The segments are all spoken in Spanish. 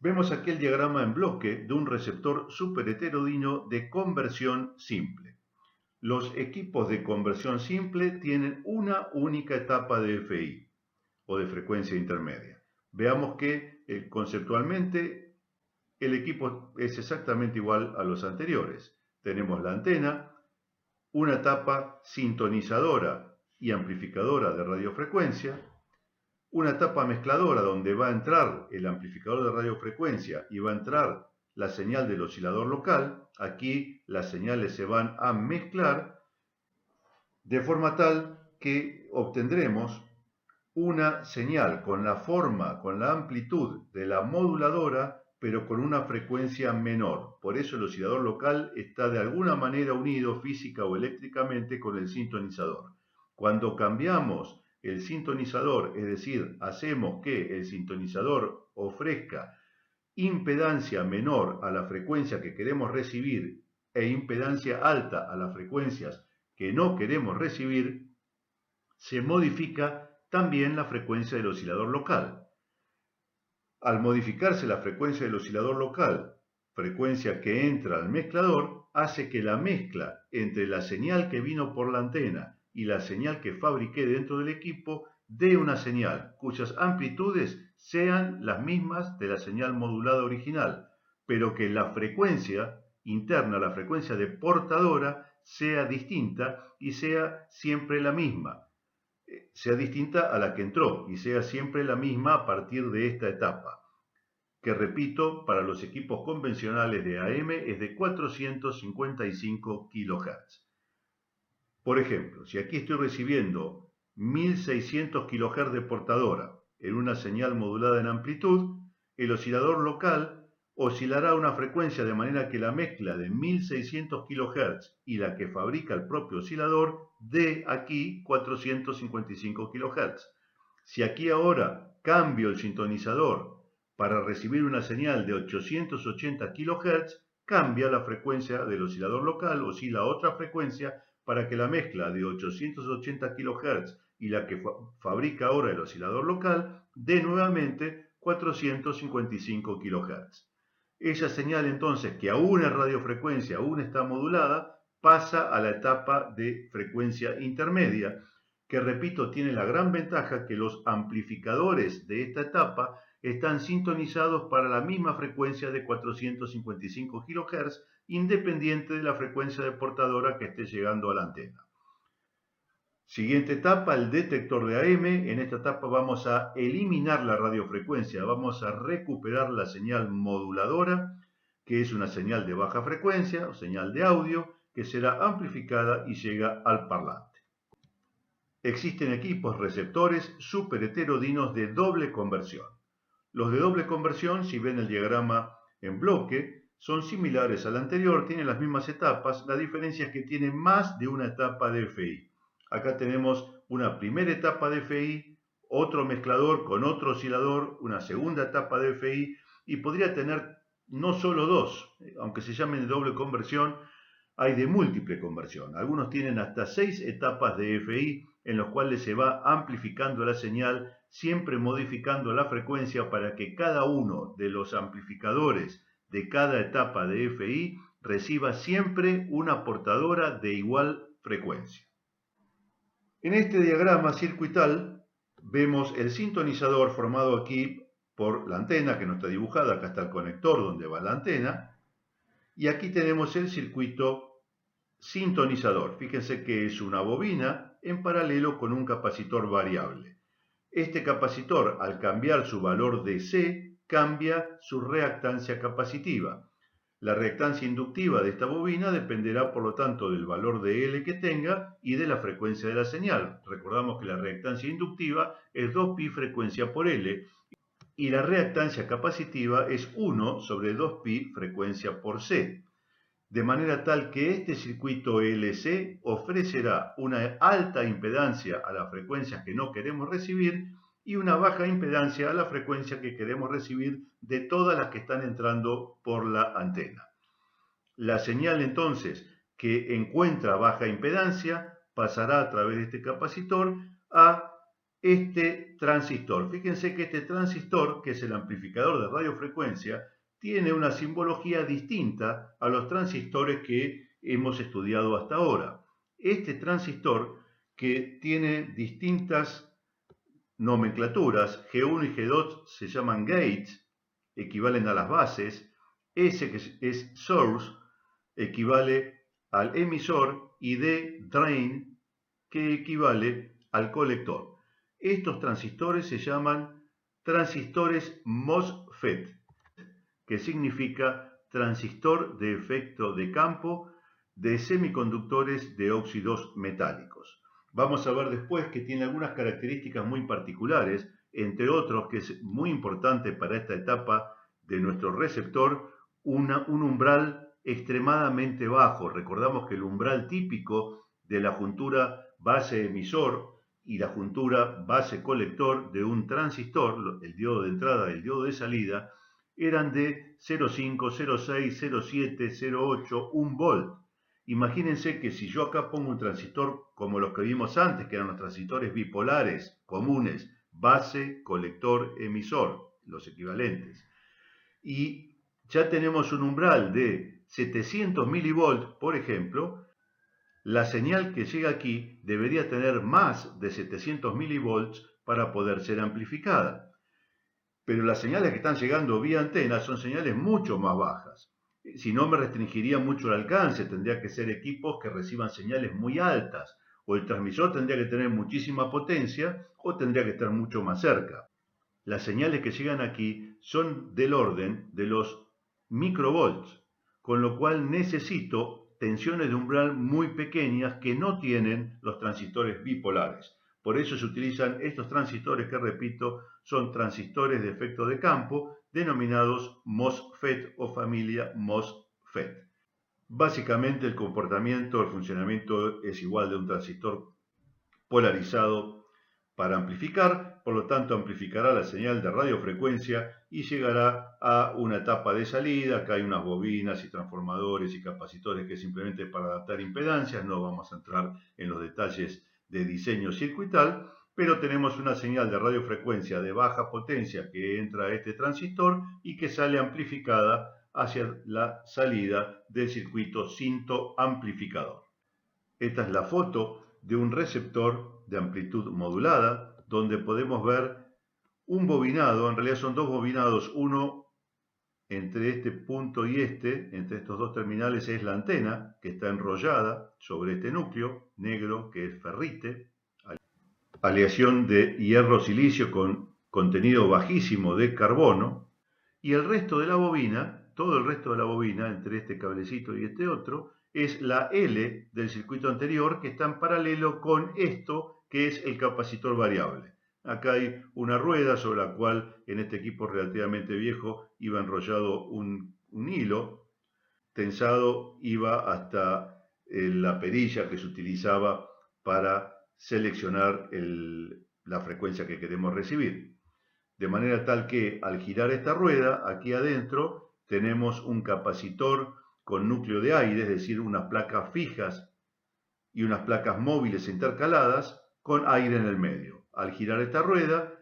Vemos aquí el diagrama en bloque de un receptor superheterodigno de conversión simple. Los equipos de conversión simple tienen una única etapa de FI o de frecuencia intermedia. Veamos que conceptualmente el equipo es exactamente igual a los anteriores. Tenemos la antena, una etapa sintonizadora y amplificadora de radiofrecuencia, una etapa mezcladora donde va a entrar el amplificador de radiofrecuencia y va a entrar la señal del oscilador local. Aquí las señales se van a mezclar de forma tal que obtendremos una señal con la forma, con la amplitud de la moduladora, pero con una frecuencia menor. Por eso el oscilador local está de alguna manera unido física o eléctricamente con el sintonizador. Cuando cambiamos el sintonizador, es decir, hacemos que el sintonizador ofrezca impedancia menor a la frecuencia que queremos recibir e impedancia alta a las frecuencias que no queremos recibir, se modifica también la frecuencia del oscilador local. Al modificarse la frecuencia del oscilador local, frecuencia que entra al mezclador, hace que la mezcla entre la señal que vino por la antena y la señal que fabriqué dentro del equipo dé una señal cuyas amplitudes sean las mismas de la señal modulada original, pero que la frecuencia interna, la frecuencia de portadora, sea distinta y sea siempre la misma, sea distinta a la que entró y sea siempre la misma a partir de esta etapa, que repito, para los equipos convencionales de AM es de 455 kHz. Por ejemplo, si aquí estoy recibiendo 1600 kHz de portadora en una señal modulada en amplitud, el oscilador local oscilará a una frecuencia de manera que la mezcla de 1600 kHz y la que fabrica el propio oscilador dé aquí 455 kHz. Si aquí ahora cambio el sintonizador para recibir una señal de 880 kHz, cambia la frecuencia del oscilador local, oscila a otra frecuencia para que la mezcla de 880 kHz y la que fabrica ahora el oscilador local dé nuevamente 455 kHz. Esa señal entonces, que aún es radiofrecuencia, aún está modulada, pasa a la etapa de frecuencia intermedia, que repito tiene la gran ventaja que los amplificadores de esta etapa están sintonizados para la misma frecuencia de 455 kHz, independiente de la frecuencia de portadora que esté llegando a la antena. Siguiente etapa, el detector de AM. En esta etapa vamos a eliminar la radiofrecuencia, vamos a recuperar la señal moduladora, que es una señal de baja frecuencia o señal de audio, que será amplificada y llega al parlante. Existen equipos receptores superheterodinos de doble conversión. Los de doble conversión, si ven el diagrama en bloque, son similares al anterior, tienen las mismas etapas, la diferencia es que tienen más de una etapa de FI. Acá tenemos una primera etapa de FI, otro mezclador con otro oscilador, una segunda etapa de FI, y podría tener no solo dos, aunque se llamen de doble conversión, hay de múltiple conversión. Algunos tienen hasta 6 etapas de FI en los cuales se va amplificando la señal, siempre modificando la frecuencia para que cada uno de los amplificadores de cada etapa de FI reciba siempre una portadora de igual frecuencia. En este diagrama circuital vemos el sintonizador formado aquí por la antena, que no está dibujada, acá está el conector donde va la antena, y aquí tenemos el circuito sintonizador. Fíjense que es una bobina en paralelo con un capacitor variable. Este capacitor, al cambiar su valor de C, cambia su reactancia capacitiva. La reactancia inductiva de esta bobina dependerá, por lo tanto, del valor de L que tenga y de la frecuencia de la señal. Recordamos que la reactancia inductiva es 2pi frecuencia por L y la reactancia capacitiva es 1 sobre 2pi frecuencia por C, de manera tal que este circuito LC ofrecerá una alta impedancia a las frecuencias que no queremos recibir y una baja impedancia a la frecuencia que queremos recibir de todas las que están entrando por la antena. La señal entonces que encuentra baja impedancia pasará a través de este capacitor a este transistor. Fíjense que este transistor, que es el amplificador de radiofrecuencia, tiene una simbología distinta a los transistores que hemos estudiado hasta ahora. Este transistor, que tiene distintas nomenclaturas, G1 y G2 se llaman gates, equivalen a las bases, S, que es source, equivale al emisor, y D, drain, que equivale al colector. Estos transistores se llaman transistores MOSFET, que significa transistor de efecto de campo de semiconductores de óxidos metálicos. Vamos a ver después que tiene algunas características muy particulares, entre otros que es muy importante para esta etapa de nuestro receptor, un umbral extremadamente bajo. Recordamos que el umbral típico de la juntura base emisor y la juntura base colector de un transistor, el diodo de entrada y el diodo de salida, eran de 0,5, 0,6, 0,7, 0,8, 1 volt. Imagínense que si yo acá pongo un transistor como los que vimos antes, que eran los transistores bipolares comunes, base, colector, emisor, los equivalentes, y ya tenemos un umbral de 700 milivolts, por ejemplo, la señal que llega aquí debería tener más de 700 milivolts para poder ser amplificada. Pero las señales que están llegando vía antena son señales mucho más bajas. Si no, me restringiría mucho el alcance, tendría que ser equipos que reciban señales muy altas, o el transmisor tendría que tener muchísima potencia, o tendría que estar mucho más cerca. Las señales que llegan aquí son del orden de los microvolts, con lo cual necesito tensiones de umbral muy pequeñas que no tienen los transistores bipolares. Por eso se utilizan estos transistores que, repito, son transistores de efecto de campo, denominados MOSFET o familia MOSFET. Básicamente el comportamiento, el funcionamiento es igual de un transistor polarizado para amplificar, por lo tanto amplificará la señal de radiofrecuencia y llegará a una etapa de salida. Acá hay unas bobinas y transformadores y capacitores que simplemente para adaptar impedancias, no vamos a entrar en los detalles de diseño circuital, pero tenemos una señal de radiofrecuencia de baja potencia que entra a este transistor y que sale amplificada hacia la salida del circuito cinto amplificador. Esta es la foto de un receptor de amplitud modulada, donde podemos ver un bobinado, en realidad son dos bobinados, uno entre este punto y entre estos dos terminales es la antena, que está enrollada sobre este núcleo negro, que es ferrite, aleación de hierro silicio con contenido bajísimo de carbono, y el resto de la bobina, todo el resto de la bobina, entre este cablecito y este otro, es la L del circuito anterior, que está en paralelo con esto que es el capacitor variable. Acá hay una rueda sobre la cual en este equipo relativamente viejo iba enrollado un hilo tensado, iba hasta la perilla que se utilizaba para seleccionar la frecuencia que queremos recibir. De manera tal que al girar esta rueda, aquí adentro tenemos un capacitor con núcleo de aire, es decir, unas placas fijas y unas placas móviles intercaladas con aire en el medio. Al girar esta rueda,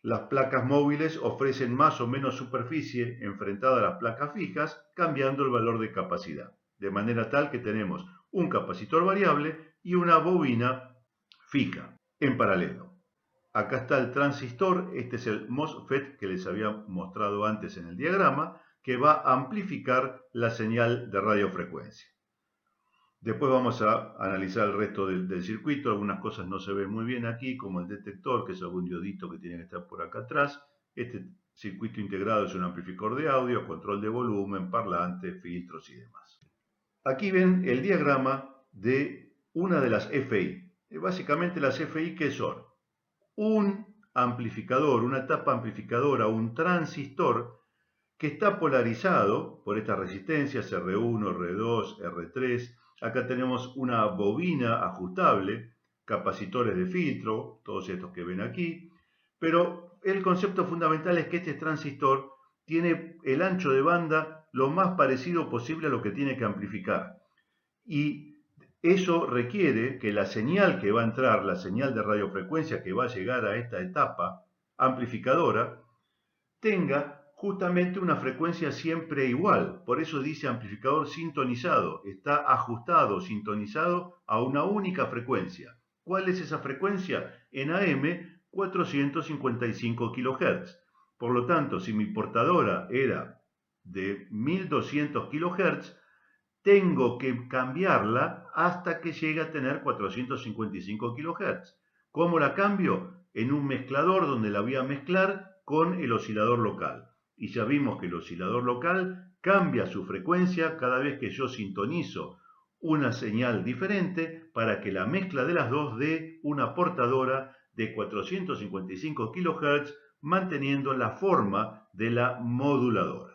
las placas móviles ofrecen más o menos superficie enfrentada a las placas fijas, cambiando el valor de capacidad. De manera tal que tenemos un capacitor variable y una bobina fija en paralelo. Acá está el transistor, este es el MOSFET que les había mostrado antes en el diagrama, que va a amplificar la señal de radiofrecuencia. Después vamos a analizar el resto del circuito. Algunas cosas no se ven muy bien aquí, como el detector, que es algún diodito que tiene que estar por acá atrás. Este circuito integrado es un amplificador de audio, control de volumen, parlante, filtros y demás. Aquí ven el diagrama de una de las FI. Básicamente las FI, ¿qué son? Un amplificador, una etapa amplificadora, un transistor que está polarizado por estas resistencias R1, R2, R3. Acá tenemos una bobina ajustable, capacitores de filtro, todos estos que ven aquí. Pero el concepto fundamental es que este transistor tiene el ancho de banda lo más parecido posible a lo que tiene que amplificar. Y Eso requiere que la señal que va a entrar, la señal de radiofrecuencia que va a llegar a esta etapa amplificadora, tenga justamente una frecuencia siempre igual. Por eso dice amplificador sintonizado. Está ajustado, sintonizado a una única frecuencia. ¿Cuál es esa frecuencia? En AM, 455 kHz. Por lo tanto, si mi portadora era de 1200 kHz, tengo que cambiarla hasta que llegue a tener 455 kHz. ¿Cómo la cambio? En un mezclador donde la voy a mezclar con el oscilador local. Y ya vimos que el oscilador local cambia su frecuencia cada vez que yo sintonizo una señal diferente para que la mezcla de las dos dé una portadora de 455 kHz manteniendo la forma de la moduladora.